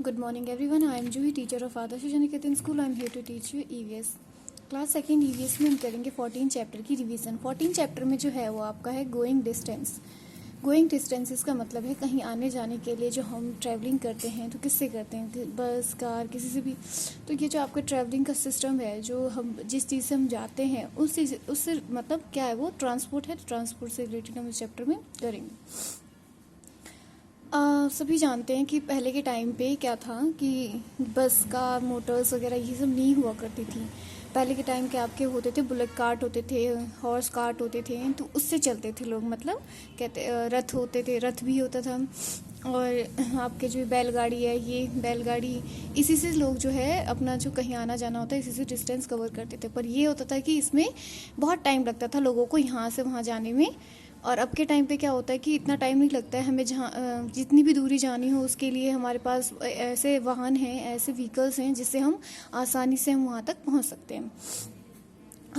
Good morning everyone. I am Juhi, teacher of Adarsh Niketan School. I am here to teach you EVS. Class second EVS में हम करेंगे 14 chapter की revision. 14 chapter में जो है वो आपका है गोइंग डिस्टेंस। गोइंग डिस्टेंस इसका मतलब है कहीं आने जाने के लिए जो हम ट्रैवलिंग करते हैं तो किससे करते हैं, बस, कार, किसी से भी। तो ये जो आपका ट्रैवलिंग का सिस्टम है, जो हम जिस चीज़ से हम जाते हैं उससे मतलब क्या है, वो ट्रांसपोर्ट है। तो ट्रांसपोर्ट से रिलेटेड हम इस चैप्टर में करेंगे। सभी जानते हैं कि पहले के टाइम पे क्या था कि बस, कार, मोटर्स वगैरह ये सब नहीं हुआ करती थी। पहले के टाइम के आपके होते थे बुलेट कार्ट होते थे, हॉर्स कार्ट होते थे, तो उससे चलते थे लोग। मतलब कहते रथ होते थे, रथ भी होता था। और आपके जो बैलगाड़ी है, ये बैलगाड़ी, इसी से लोग जो है अपना जो कहीं आना जाना होता है इसी से डिस्टेंस कवर करते थे। पर ये होता था कि इसमें बहुत टाइम लगता था लोगों को यहाँ से वहाँ जाने में। और अब के टाइम पे क्या होता है कि इतना टाइम नहीं लगता है हमें। जहाँ जितनी भी दूरी जानी हो उसके लिए हमारे पास ऐसे वाहन हैं, ऐसे व्हीकल्स हैं जिससे हम आसानी से हम वहाँ तक पहुँच सकते हैं।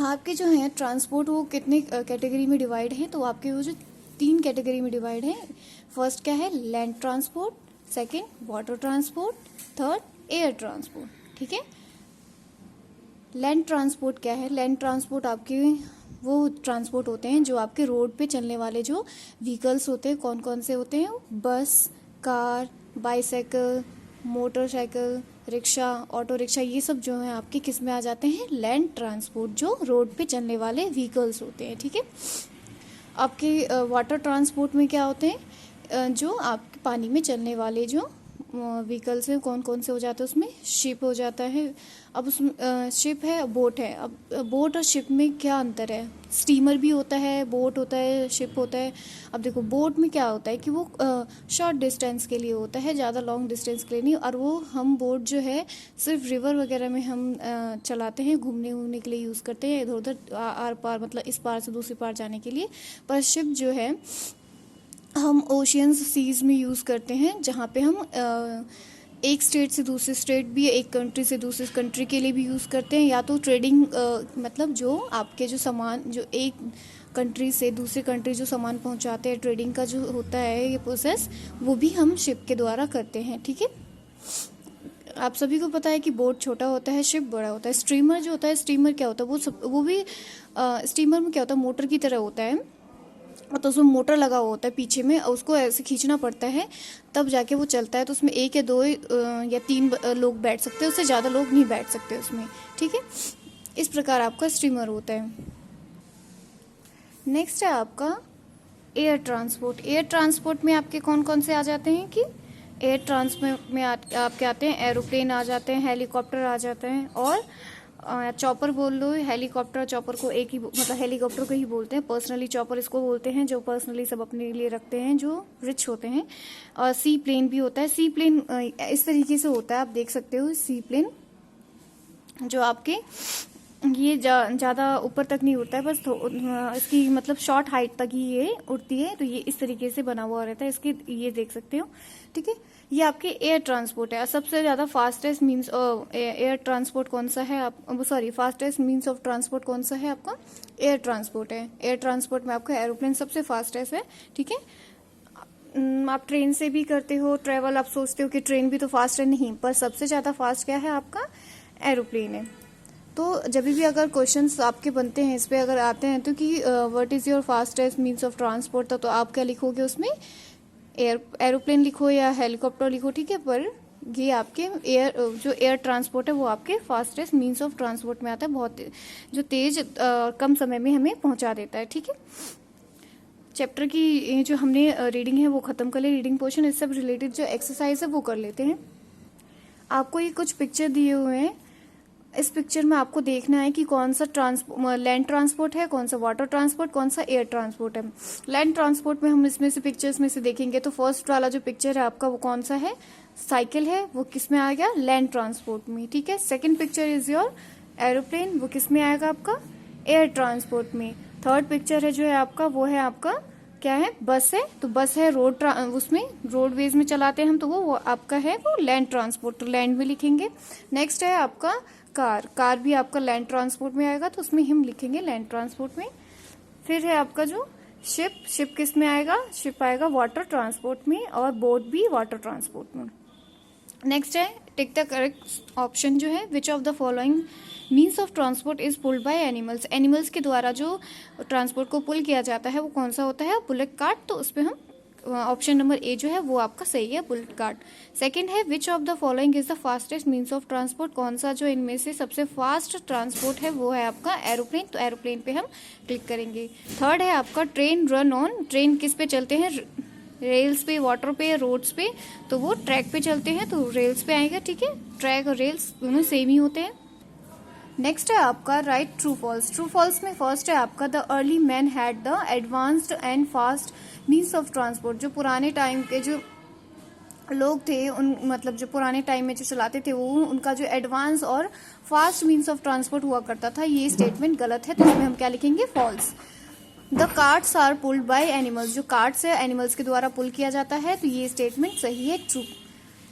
आपके जो हैं ट्रांसपोर्ट वो कितने कैटेगरी में डिवाइड हैं, तो आपके वो जो 3 कैटेगरी में डिवाइड हैं। फर्स्ट क्या है, land transport, second water transport, third air transport. ठीक है, लैंड ट्रांसपोर्ट क्या है? लैंड ट्रांसपोर्ट आपके वो ट्रांसपोर्ट होते हैं जो आपके रोड पे चलने वाले जो व्हीकल्स होते हैं। कौन कौन से होते हैं? बस, car, bicycle, motorcycle, rickshaw, auto rickshaw, ये सब जो है आपके किस में आ जाते हैं? लैंड ट्रांसपोर्ट, जो रोड पे चलने वाले व्हीकल्स होते हैं। ठीक है, आपके वाटर ट्रांसपोर्ट में क्या होते हैं? जो आपके पानी में चलने वाले जो व्हीकल्स हैं, कौन कौन से हो जाते हैं उसमें? शिप हो जाता है। अब उसमें शिप है, बोट है। अब बोट और शिप में क्या अंतर है? स्टीमर भी होता है, बोट होता है, शिप होता है। अब देखो, बोट में क्या होता है कि वो शॉर्ट डिस्टेंस के लिए होता है, ज़्यादा लॉन्ग डिस्टेंस के लिए नहीं। और वो हम बोट जो है सिर्फ रिवर वगैरह में हम चलाते हैं, घूमने वूमने के लिए यूज़ करते हैं, इधर उधर आर पार, मतलब इस पार से दूसरी पार जाने के लिए। पर शिप जो है हम ओशियंस, सीज में यूज़ करते हैं, जहाँ पे हम एक स्टेट से दूसरे स्टेट भी, एक कंट्री से दूसरे कंट्री के लिए भी यूज़ करते हैं। या तो ट्रेडिंग, मतलब जो आपके जो सामान, जो एक कंट्री से दूसरे कंट्री जो सामान पहुंचाते हैं, ट्रेडिंग का जो होता है ये प्रोसेस, वो भी हम शिप के द्वारा करते हैं। ठीक है, आप सभी को पता है कि बोट छोटा होता है, शिप बड़ा होता है। स्टीमर जो होता है, स्टीमर क्या होता है? वो भी स्टीमर में क्या होता है? मोटर की तरह होता है। तो उसमें मोटर लगा हुआ होता है पीछे में, और उसको ऐसे खींचना पड़ता है तब जाके वो चलता है। तो उसमें 1 या 2 या 3 लोग बैठ सकते हैं, उससे ज़्यादा लोग नहीं बैठ सकते उसमें। ठीक है, इस प्रकार आपका स्टीमर होता है। नेक्स्ट है आपका एयर ट्रांसपोर्ट। एयर ट्रांसपोर्ट में आपके कौन कौन से आ जाते हैं कि एयर ट्रांसपोर्ट में आपके आते हैं एरोप्लेन आ जाते हैं, हेलीकॉप्टर आ जाते हैं, और चॉपर बोल लो। हेलीकॉप्टर, चॉपर को एक ही, मतलब हेलीकॉप्टर को ही बोलते हैं। पर्सनली चॉपर इसको बोलते हैं जो पर्सनली सब अपने लिए रखते हैं, जो रिच होते हैं। और सी प्लेन भी होता है। सी प्लेन इस तरीके से होता है, आप देख सकते हो। सी प्लेन जो आपके ये ज़्यादा ऊपर तक नहीं उड़ता है, बस इसकी मतलब शॉर्ट हाइट तक ही ये उड़ती है। तो ये इस तरीके से बना हुआ रहता है, इसके ये देख सकते हो। ठीक है, ये आपके एयर ट्रांसपोर्ट है। सबसे ज़्यादा फास्टेस्ट मीन्स एयर ट्रांसपोर्ट कौन सा है? आप sorry, fastest means of transport कौन सा है? आपका एयर ट्रांसपोर्ट है। एयर ट्रांसपोर्ट में आपका एरोप्लेन सबसे फास्टेस्ट है। ठीक है, आप ट्रेन से भी करते हो ट्रेवल, आप सोचते हो कि ट्रेन भी तो फास्ट है, नहीं, पर सबसे ज़्यादा फास्ट क्या है? आपका एरोप्लेन है। तो जब भी अगर क्वेश्चंस आपके बनते हैं इस पे अगर आते हैं तो कि what is your fastest means of transport, तो आप क्या लिखोगे उसमें? एरोप्लेन लिखो या हेलीकॉप्टर लिखो। ठीक है, पर ये आपके जो एयर ट्रांसपोर्ट है वो आपके फास्टेस्ट मीन्स ऑफ ट्रांसपोर्ट में आता है। बहुत जो तेज कम समय में हमें पहुंचा देता है। ठीक है, चैप्टर की जो हमने रीडिंग है वो खत्म कर ले, रीडिंग पोर्शन। इससे रिलेटेड जो एक्सरसाइज है वो कर लेते हैं। आपको ये कुछ पिक्चर दिए हुए हैं। इस पिक्चर में आपको देखना है कि कौन सा लैंड ट्रांसपोर्ट है, कौन सा वाटर ट्रांसपोर्ट, कौन सा एयर ट्रांसपोर्ट है। लैंड ट्रांसपोर्ट में हम इसमें से पिक्चर्स में से देखेंगे तो फर्स्ट वाला जो पिक्चर है आपका वो कौन सा है? साइकिल है, वो किस में आ गया? लैंड ट्रांसपोर्ट में। ठीक है, second picture is your aeroplane, वो किस में आएगा? आपका एयर ट्रांसपोर्ट में। थर्ड पिक्चर है जो है आपका, वो है आपका क्या है? बस है। तो बस है उसमें रोडवेज में चलाते हैं हम, तो वो आपका है वो लैंड ट्रांसपोर्ट, तो लैंड में लिखेंगे। नेक्स्ट है आपका कार भी आपका लैंड ट्रांसपोर्ट में आएगा, तो उसमें हम लिखेंगे लैंड ट्रांसपोर्ट में। फिर है आपका जो शिप किस में आएगा? शिप आएगा वाटर ट्रांसपोर्ट में, और बोट भी वाटर ट्रांसपोर्ट में। नेक्स्ट है टिक द करेक्ट ऑप्शन जो है, which of the following means of transport is pulled by animals. Animals के द्वारा जो ट्रांसपोर्ट को पुल किया जाता है वो कौन सा होता है, बुलेट कार्ट। तो उस पर हम ऑप्शन नंबर ए जो है वो आपका सही है, बुलेट कार्ट। सेकंड है which of the following is the fastest means of transport. कौन सा जो इनमें से सबसे फास्ट ट्रांसपोर्ट है वो है आपका एरोप्लेन। तो एरोप्लेन पे हम क्लिक करेंगे। थर्ड है आपका ट्रेन रन ऑन। ट्रेन किस पे चलते हैं, रेल्स पे, वाटर पे, रोड्स पे। तो वो ट्रैक पे चलते हैं तो रेल्स पे आएगा, ठीक है। ट्रैक और रेल्स दोनों सेम ही होते हैं। नेक्स्ट है आपका right true false. True false में फर्स्ट है आपका the early man had the advanced and fast means of transport. जो पुराने टाइम के जो लोग थे उन मतलब जो पुराने टाइम में जो चलाते थे वो उनका जो एडवांस और फास्ट मीन्स ऑफ ट्रांसपोर्ट हुआ करता था। ये स्टेटमेंट गलत है, तो इसमें हम क्या लिखेंगे, false. The carts are pulled by animals. जो कार्ट्स है एनिमल्स के द्वारा पुल किया जाता है, तो ये स्टेटमेंट सही है, true.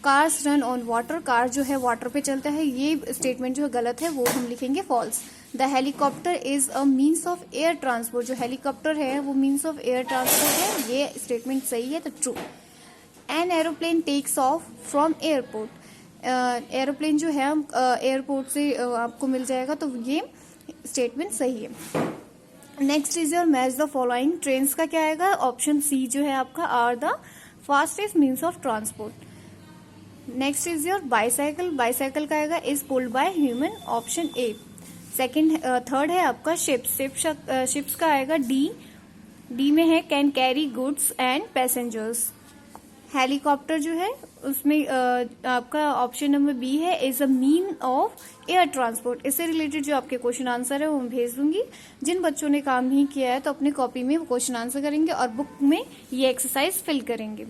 Cars run on water. Car जो है वाटर पे चलता है, ये स्टेटमेंट जो है गलत है, वो हम लिखेंगे false. The helicopter is a means of air transport. जो हेलीकॉप्टर है वो मीन्स ऑफ एयर ट्रांसपोर्ट है, ये स्टेटमेंट सही है, तो true. An aeroplane takes off from airport. Aeroplane जो है एयरपोर्ट से आपको मिल जाएगा, तो ये स्टेटमेंट सही है। Next is your match the following. Trains का क्या आएगा, ऑप्शन सी जो है आपका are the fastest means of transport. Next is your bicycle. Bicycle का आएगा is pulled by human, option A. Second third है आपका शिप्स। शिप्स का आएगा डी। डी में है can carry goods and passengers. Helicopter जो है उसमें आपका ऑप्शन नंबर बी है, is a mean of air transport. इससे रिलेटेड जो आपके क्वेश्चन आंसर है वो मैं भेज दूंगी। जिन बच्चों ने काम नहीं किया है तो अपनी कॉपी में वो क्वेश्चन आंसर करेंगे और बुक में ये एक्सरसाइज फिल करेंगे।